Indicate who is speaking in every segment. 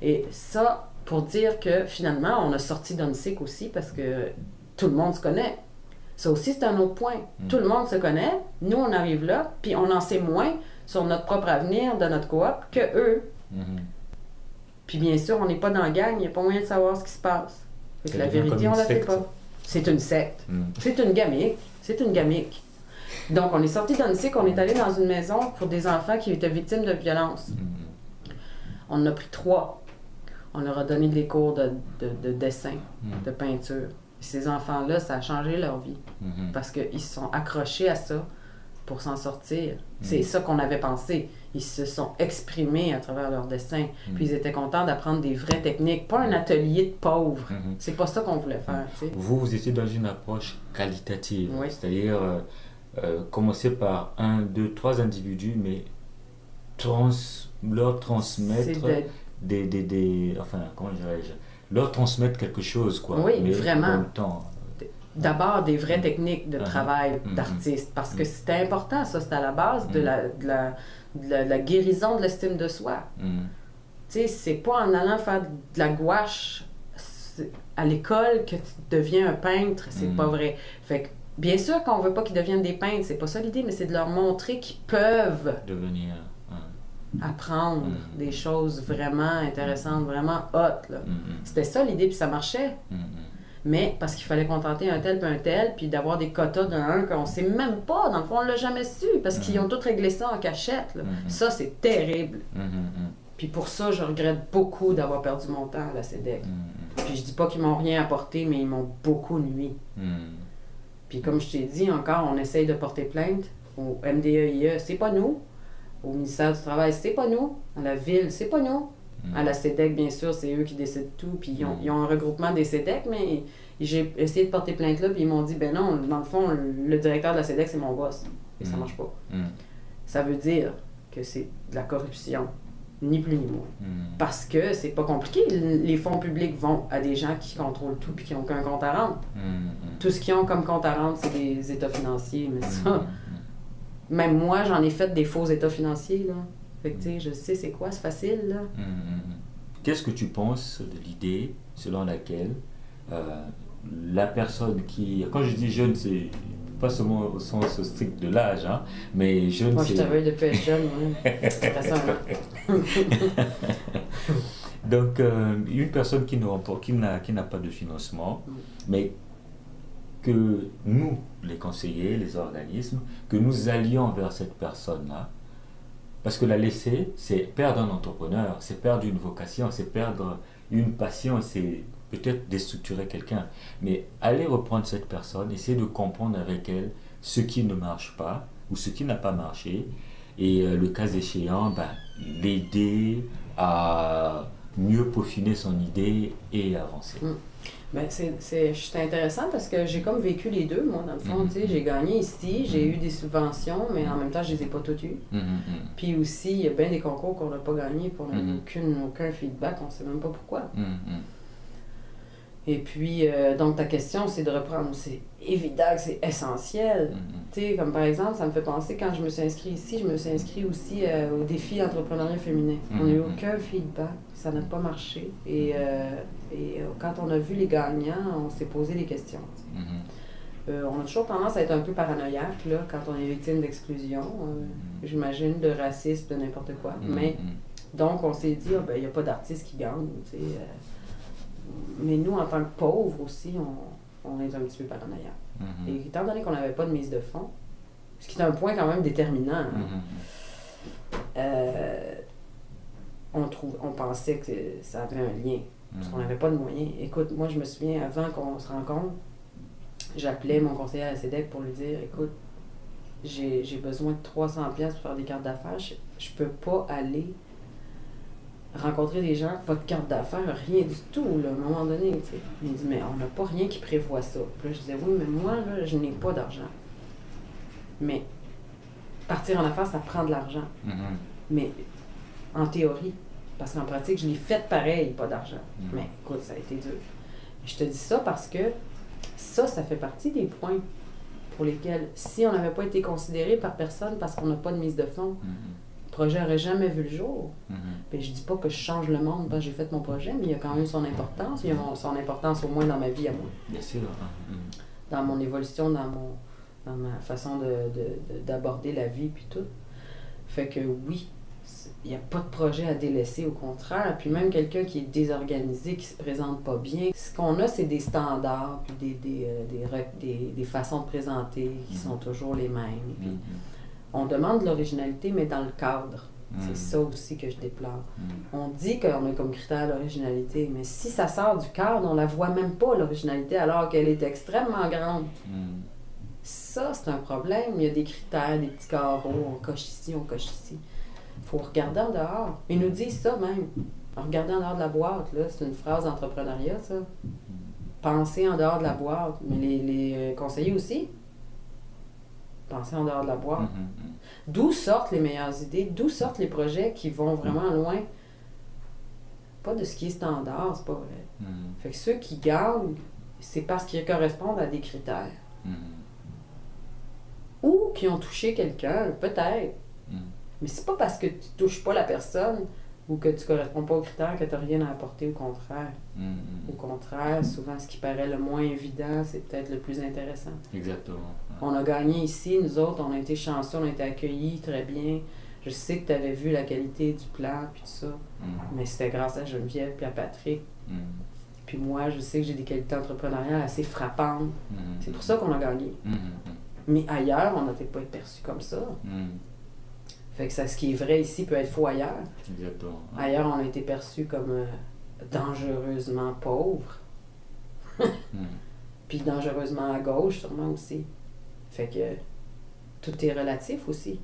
Speaker 1: Et ça, pour dire que finalement, on a sorti d'UNSIC aussi parce que tout le monde se connaît. Ça aussi, c'est un autre point. Tout le monde se connaît. Nous, on arrive là, puis on en sait moins sur notre propre avenir de notre coop que eux. Puis bien sûr, on n'est pas dans la gang, il n'y a pas moyen de savoir ce qui se passe. Fait que la vérité, on ne la sait pas. C'est une secte. C'est une gamique. C'est une gamique. Donc, on est sorti d'UNSIC, on est allé dans une maison pour des enfants qui étaient victimes de violences. On en a pris 3. On leur a donné des cours de dessin, de peinture. Et ces enfants-là, ça a changé leur vie. Parce qu'ils se sont accrochés à ça pour s'en sortir. C'est ça qu'on avait pensé. Ils se sont exprimés à travers leurs dessins. Puis ils étaient contents d'apprendre des vraies techniques, pas un atelier de pauvres. C'est pas ça qu'on voulait faire. T'sais.
Speaker 2: Vous étiez dans une approche qualitative,
Speaker 1: oui.
Speaker 2: C'est-à-dire commencer par 1, 2, 3 individus, mais leur transmettre enfin, comment dirais-je, leur transmettre quelque chose, quoi.
Speaker 1: Oui,
Speaker 2: mais
Speaker 1: vraiment.
Speaker 2: En même temps,
Speaker 1: d'abord des vraies techniques de travail d'artiste, parce que c'était important, ça, c'était à la base de la guérison de l'estime de soi. Tu sais, c'est pas en allant faire de la gouache à l'école que tu deviens un peintre, c'est pas vrai. Fait que, bien sûr qu'on veut pas qu'ils deviennent des peintres, c'est pas ça l'idée, mais c'est de leur montrer qu'ils peuvent
Speaker 2: devenir
Speaker 1: apprendre des choses vraiment intéressantes, vraiment hot, là. C'était ça l'idée, puis ça marchait. Mais parce qu'il fallait contenter un tel, puis d'avoir des quotas d'un qu'on sait même pas, dans le fond, on l'a jamais su, parce qu'ils ont tous réglé ça en cachette, là. Ça, c'est terrible. Puis pour ça, je regrette beaucoup d'avoir perdu mon temps à la CEDEC. Puis je dis pas qu'ils m'ont rien apporté, mais ils m'ont beaucoup nui. Puis comme je t'ai dit, encore, on essaye de porter plainte au MDEIE, c'est pas nous. Au ministère du Travail, c'est pas nous. À la Ville, c'est pas nous. À la CEDEC, bien sûr, c'est eux qui décident tout. Puis ils ont un regroupement des CEDEC, mais j'ai essayé de porter plainte là, puis ils m'ont dit, ben non, dans le fond, le directeur de la CEDEC, c'est mon boss. Et ça marche pas. Ça veut dire que c'est de la corruption, ni plus ni moins. Parce que c'est pas compliqué. Les fonds publics vont à des gens qui contrôlent tout puis qui n'ont qu'un compte à rendre. Tout ce qu'ils ont comme compte à rendre, c'est des états financiers, mais ça... Même moi, j'en ai fait des faux états financiers, là. Fait que, tu sais, je sais c'est quoi, c'est facile, là.
Speaker 2: Qu'est-ce que tu penses de l'idée selon laquelle la personne qui... Quand je dis jeune, c'est pas seulement au sens strict de l'âge, hein, mais jeune,
Speaker 1: moi,
Speaker 2: c'est...
Speaker 1: Moi, je t'avais depuis être jeune, ouais.
Speaker 2: Donc, une personne qui n'a pas de financement, mais que nous, les conseillers, les organismes, que nous allions vers cette personne-là. Parce que la laisser, c'est perdre un entrepreneur, c'est perdre une vocation, c'est perdre une passion, c'est peut-être déstructurer quelqu'un. Mais aller reprendre cette personne, essayer de comprendre avec elle ce qui ne marche pas ou ce qui n'a pas marché, et le cas échéant, l'aider à mieux peaufiner son idée et avancer.
Speaker 1: Ben, c'est intéressant parce que j'ai comme vécu les deux, moi, dans le fond. J'ai gagné ici, j'ai eu des subventions, mais en même temps, je les ai pas toutes eues. Puis aussi, il y a bien des concours qu'on n'a pas gagnés, pour aucun feedback, on ne sait même pas pourquoi. Et puis, donc ta question, c'est de reprendre. C'est évident que c'est essentiel. Tu sais, comme par exemple, ça me fait penser, quand je me suis inscrite ici, je me suis inscrite aussi au défi d'entrepreneuriat féminin. On n'a eu aucun feedback, ça n'a pas marché. Et quand on a vu les gagnants, on s'est posé des questions. On a toujours tendance à être un peu paranoïaque, là, quand on est victime d'exclusion, j'imagine, de racisme, de n'importe quoi. Mais, donc, on s'est dit, il n'y a pas d'artistes qui gagnent, tu sais. Mais nous, en tant que pauvres aussi, on est un petit peu paranoïaque. Et étant donné qu'on n'avait pas de mise de fonds, ce qui est un point quand même déterminant, on pensait que ça avait un lien, parce qu'on n'avait pas de moyens. Écoute, moi, je me souviens, avant qu'on se rencontre, j'appelais mon conseiller à la CEDEC pour lui dire, écoute, j'ai besoin de 300$ pour faire des cartes d'affaires, je peux pas aller rencontrer des gens, votre carte d'affaires, rien du tout, là, à un moment donné, tu sais. Il dit, mais on n'a pas rien qui prévoit ça. Puis là, je disais, oui, mais moi, là, je n'ai pas d'argent. Mais partir en affaires, ça prend de l'argent. Mais en théorie, parce qu'en pratique, je l'ai fait pareil, pas d'argent. Mais écoute, ça a été dur. Je te dis ça parce que ça fait partie des points pour lesquels, si on n'avait pas été considéré par personne parce qu'on n'a pas de mise de fonds, projet n'aurait jamais vu le jour. Puis je dis pas que je change le monde parce que j'ai fait mon projet, mais il y a quand même son importance. Il y a son importance au moins dans ma vie à moi.
Speaker 2: Bien sûr.
Speaker 1: Dans mon évolution, dans ma façon d'aborder la vie puis tout. Fait que oui, il n'y a pas de projet à délaisser, au contraire. Puis même quelqu'un qui est désorganisé, qui se présente pas bien, ce qu'on a, c'est des standards, puis des façons de présenter qui sont toujours les mêmes. Puis on demande de l'originalité, mais dans le cadre. C'est ça aussi que je déplore. On dit qu'on a comme critère l'originalité, mais si ça sort du cadre, on la voit même pas, l'originalité, alors qu'elle est extrêmement grande. Ça, c'est un problème. Il y a des critères, des petits carreaux, on coche ici, on coche ici. Il faut regarder en dehors. Ils nous disent ça même. Regarder en dehors de la boîte, là, c'est une phrase d'entrepreneuriat, ça. Penser en dehors de la boîte. Mais les conseillers aussi. Penser en dehors de la boîte. D'où sortent les meilleures idées, d'où sortent les projets qui vont vraiment loin. Pas de ce qui est standard, c'est pas vrai. Fait que ceux qui gagnent, c'est parce qu'ils correspondent à des critères. Ou qui ont touché quelqu'un, peut-être. Mais c'est pas parce que tu touches pas la personne ou que tu corresponds pas aux critères que tu n'as rien à apporter, au contraire. Au contraire, souvent, ce qui paraît le moins évident, c'est peut-être le plus intéressant.
Speaker 2: Exactement.
Speaker 1: On a gagné ici, nous autres, on a été chanceux, on a été accueillis très bien. Je sais que tu avais vu la qualité du plan, puis tout ça. Mais c'était grâce à Geneviève puis à Patrick. Puis moi, je sais que j'ai des qualités entrepreneuriales assez frappantes. C'est pour ça qu'on a gagné. Mais ailleurs, on n'a peut-être pas été perçu comme ça. Fait que ça, ce qui est vrai ici peut être faux ailleurs.
Speaker 2: Exactement.
Speaker 1: Ailleurs, on a été perçu comme dangereusement pauvre. Puis dangereusement à gauche, sûrement aussi. Fait que tout est relatif aussi.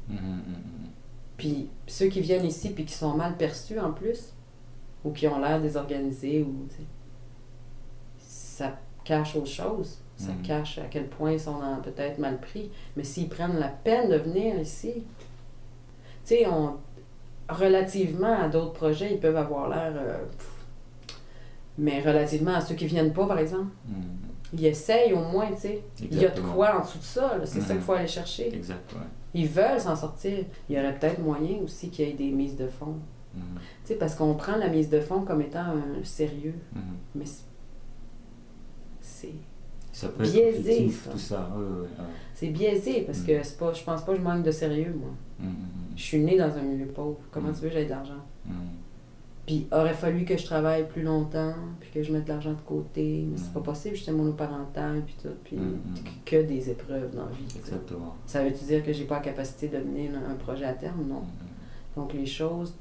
Speaker 1: Puis ceux qui viennent ici puis qui sont mal perçus en plus, ou qui ont l'air désorganisés, ou ça cache autre chose. Ça cache à quel point ils sont peut-être mal pris. Mais s'ils prennent la peine de venir ici, tu sais, relativement à d'autres projets, ils peuvent avoir l'air... mais relativement à ceux qui viennent pas, par exemple, ils essayent au moins, tu sais. Il y a de quoi en dessous de ça, c'est ça qu'il faut aller chercher.
Speaker 2: Exact, ouais.
Speaker 1: Ils veulent s'en sortir. Il y aurait peut-être moyen aussi qu'il y ait des mises de fonds. Tu sais, parce qu'on prend la mise de fonds comme étant un sérieux. Mais c'est...
Speaker 2: Ça peut
Speaker 1: biaisé,
Speaker 2: être tout ça.
Speaker 1: C'est biaisé parce que c'est pas, je pense pas que je manque de sérieux, moi. Je suis née dans un milieu pauvre. Comment tu veux que j'aie de l'argent? Puis aurait fallu que je travaille plus longtemps, puis que je mette de l'argent de côté. Mais c'est pas possible, j'étais monoparental, puis tout. Puis que des épreuves dans la vie.
Speaker 2: Exactement.
Speaker 1: Ça veut-tu dire que j'ai pas la capacité de mener un projet à terme? Non. Donc les choses,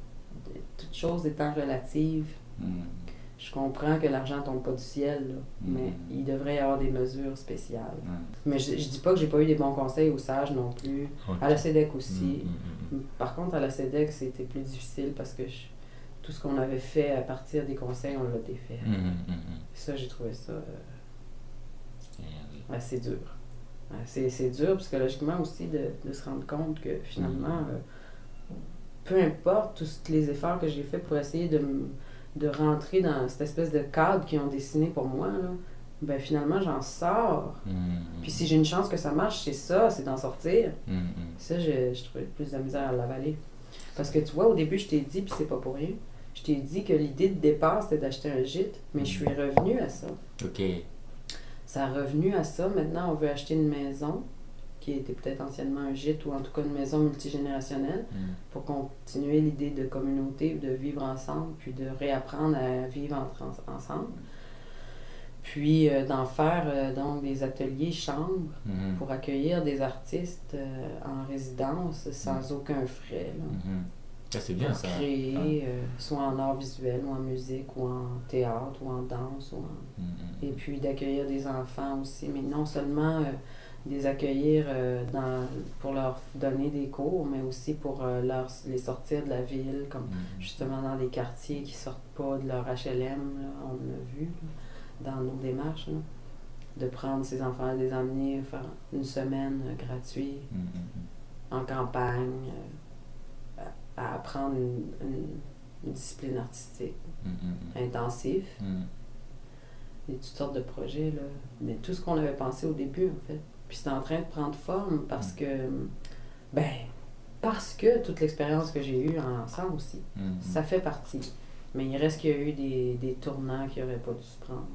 Speaker 1: toutes choses étant relatives, je comprends que l'argent tombe pas du ciel, là, mais il devrait y avoir des mesures spéciales. Mais je dis pas que j'ai pas eu des bons conseils aux sages non plus. À la CEDEC aussi. Par contre, à la CEDEC, c'était plus difficile parce que tout ce qu'on avait fait à partir des conseils, on l'a défait. Ça, j'ai trouvé ça assez dur. C'est dur psychologiquement aussi de se rendre compte que finalement, peu importe tous les efforts que j'ai faits pour essayer de rentrer dans cette espèce de cadre qu'ils ont dessiné pour moi, là, ben finalement, j'en sors. Puis si j'ai une chance que ça marche, c'est ça, c'est d'en sortir. Ça, je trouvais plus de misère à l'avaler. Parce que tu vois, au début, je t'ai dit, puis c'est pas pour rien, je t'ai dit que l'idée de départ, c'était d'acheter un gîte, mais je suis revenue à ça.
Speaker 2: OK.
Speaker 1: Ça a revenu à ça. Maintenant, on veut acheter une maison, qui était peut-être anciennement un gîte, ou en tout cas une maison multigénérationnelle, pour continuer l'idée de communauté, de vivre ensemble, puis de réapprendre à vivre ensemble. Puis d'en faire donc des ateliers chambres pour accueillir des artistes en résidence sans aucun frais.
Speaker 2: Ça, c'est bien, ça.
Speaker 1: Créer, soit en art visuel, ou en musique, ou en théâtre, ou en danse. Et puis d'accueillir des enfants aussi, mais non seulement les accueillir pour leur donner des cours, mais aussi pour les sortir de la ville, comme justement dans des quartiers qui sortent pas de leur HLM, là, on l'a vu là, dans nos démarches, là, de prendre ces enfants, les emmener faire une semaine gratuite en campagne, à apprendre une discipline artistique intensive. Il y a toutes sortes de projets, là. Mais tout ce qu'on avait pensé au début, en fait. Puis c'est en train de prendre forme parce que, ben, parce que toute l'expérience que j'ai eue en sang aussi, ça fait partie. Mais il reste qu'il y a eu des tournants qui n'auraient pas dû se prendre.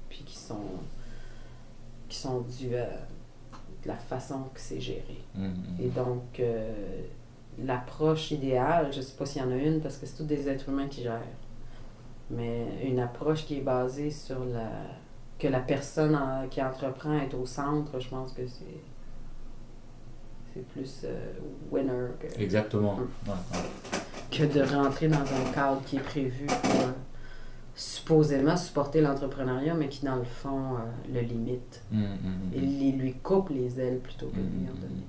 Speaker 1: Puis qui sont dus à la façon que c'est géré. Et donc, l'approche idéale, je ne sais pas s'il y en a une, parce que c'est tous des êtres humains qui gèrent. Mais une approche qui est basée sur que la personne qui entreprend est au centre, je pense que c'est plus winner que...
Speaker 2: Exactement.
Speaker 1: Que de rentrer dans un cadre qui est prévu pour supposément supporter l'entrepreneuriat, mais qui, dans le fond, le limite. Et lui coupe les ailes plutôt que de lui en donner.